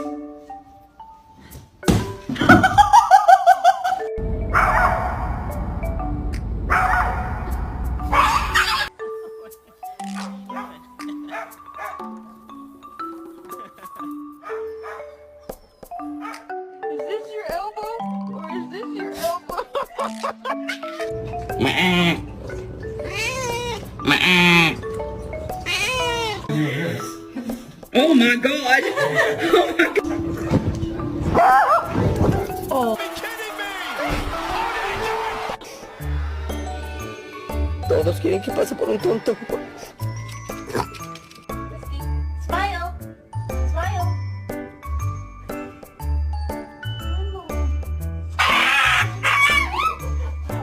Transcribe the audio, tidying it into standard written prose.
Is this your elbow? Or is this your elbow? Oh my god! Oh. Todos quieren que pase por un tonto.